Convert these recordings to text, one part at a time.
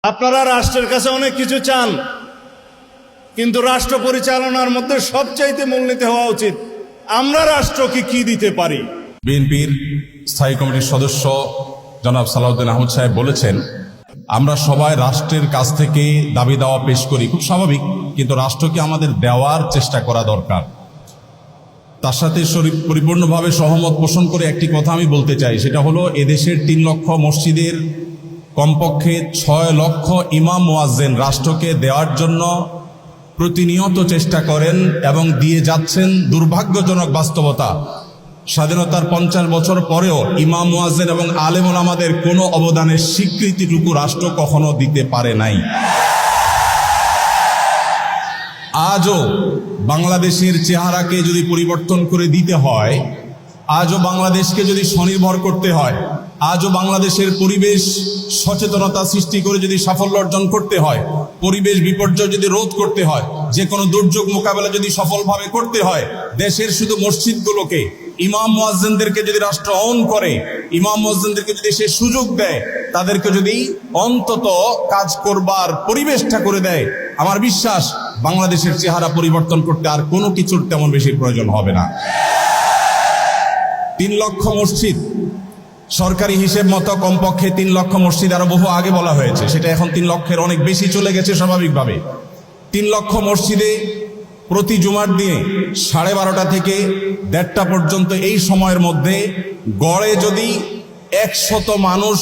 আপনারা রাষ্ট্রের কাছে অনেক কিছু চান, কিন্তু রাষ্ট্র পরিচালনার মধ্যে সবচাইতে মূলনীতি হওয়া উচিত আমরা রাষ্ট্রকে কি দিতে পারি। বিএনপির স্থায়ী কমিটির সদস্য জনাব সালাউদ্দিন আহমদ সাহেব বলেছেন, আমরা সবাই রাষ্ট্রের কাছ থেকে দাবি দাওয়া পেশ করি, খুব স্বাভাবিক, কিন্তু রাষ্ট্রকে আমাদের দেওয়ার চেষ্টা করা দরকার। তার সাথে পরিপূর্ণভাবে সহমত পোষণ করে একটি কথা আমি বলতে চাই, সেটা হলো এদেশের 3 লক্ষ মসজিদের কমপক্ষে 6 লক্ষ ইমাম মুয়াজ্জিন রাষ্ট্রকে দেওয়ার জন্য প্রতিনিয়ত চেষ্টা করেন এবং দিয়ে যাচ্ছেন। দুর্ভাগ্যজনক বাস্তবতা, স্বাধীনতার 50 বছর পরেও ইমাম মুয়াজ্জিন এবং আলেম ওলামাদের কোনো অবদানের স্বীকৃতিটুকু রাষ্ট্র কখনো দিতে পারে নাই। আজও বাংলাদেশের চেহারাকে যদি পরিবর্তন করে দিতে হয়, আজও বাংলাদেশকে যদি স্বনির্ভর করতে হয়, আজও বাংলাদেশের পরিবেশ সচেতনতা সৃষ্টি করে যদি সাফল্য অর্জন করতে হয়, পরিবেশ বিপর্যয় যদি রোধ করতে হয়, যে কোনো দুর্যোগ মোকাবেলা যদি সফলভাবে করতে হয়, দেশের শুধু মসজিদগুলোকে ইমাম মুয়াজ্জিনদেরকে যদি রাষ্ট্র অন করে, ইমাম মুয়াজ্জিনদেরকে যদি সে সুযোগ দেয়, তাদেরকে যদি অন্তত কাজ করবার পরিবেশটা করে দেয়, আমার বিশ্বাস বাংলাদেশের চেহারা পরিবর্তন করতে আর কোনো কিছুর তেমন বেশি প্রয়োজন হবে না। 3 লক্ষ মসজিদ সরকারি হিসেব মতো কমপক্ষে 3 লক্ষ মসজিদ আরো বহু আগে বলা হয়েছে, সেটা এখন 3 লক্ষের অনেক বেশি চলে গেছে স্বাভাবিকভাবে। 3 লক্ষ মসজিদে প্রতি জুমার দিনে 12:30 থেকে 1:30 পর্যন্ত এই সময়ের মধ্যে গড়ে যদি 100 মানুষ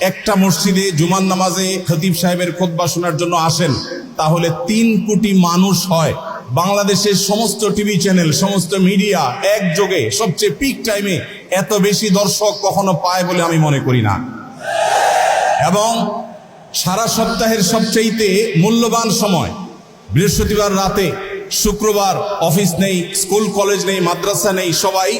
একটা মসজিদে জুমার নামাজে খতিব সাহেবের খুতবা শোনার জন্য আসেন, তাহলে 3 কোটি মানুষ হয়। বাংলাদেশের সমস্ত টিভি চ্যানেল, সমস্ত মিডিয়া একযোগে সবচেয়ে পিক টাইমে এত বেশি দর্শক কখনো পায় বলে আমি মনে করি না। এবং সারা সপ্তাহের সবচেয়ে মূল্যবান সময় বৃহস্পতিবার রাতে, শুক্রবার অফিস নেই, স্কুল কলেজ নেই, মাদ্রাসা নেই, সবাই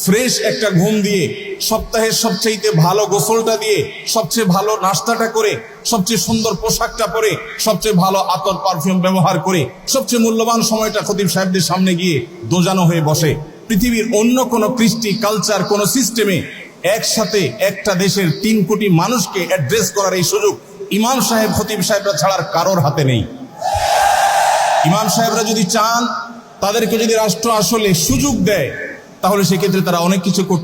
ফ্রেশ একটা ঘুম দিয়ে, সপ্তাহের সবচেয়ে ভালো গোসলটা দিয়ে, সবচেয়ে ভালো নাস্তাটা করে, সবচেয়ে সুন্দর পোশাকটা পরে, সবচেয়ে ভালো আতর পারফিউম ব্যবহার করে, সবচেয়ে মূল্যবান সময়টা খতিব সাহেবদের সামনে গিয়ে দোজানো হয়ে বসে। পৃথিবীর অন্য কোনো কৃষ্টি, কালচার, কোনো সিস্টেমে একসাথে একটা দেশের 3 কোটি মানুষকে অ্যাড্রেস করার এই সুযোগ ইমাম সাহেব, খতিব সাহেবরা ছাড়ার কারোর হাতে নেই। ইমাম সাহেবরা যদি চান, তাদেরকে যদি রাষ্ট্র আসলে সুযোগ দেয়, তাহলে সেক্ষেত্রে তারা অনেক কিছু করতে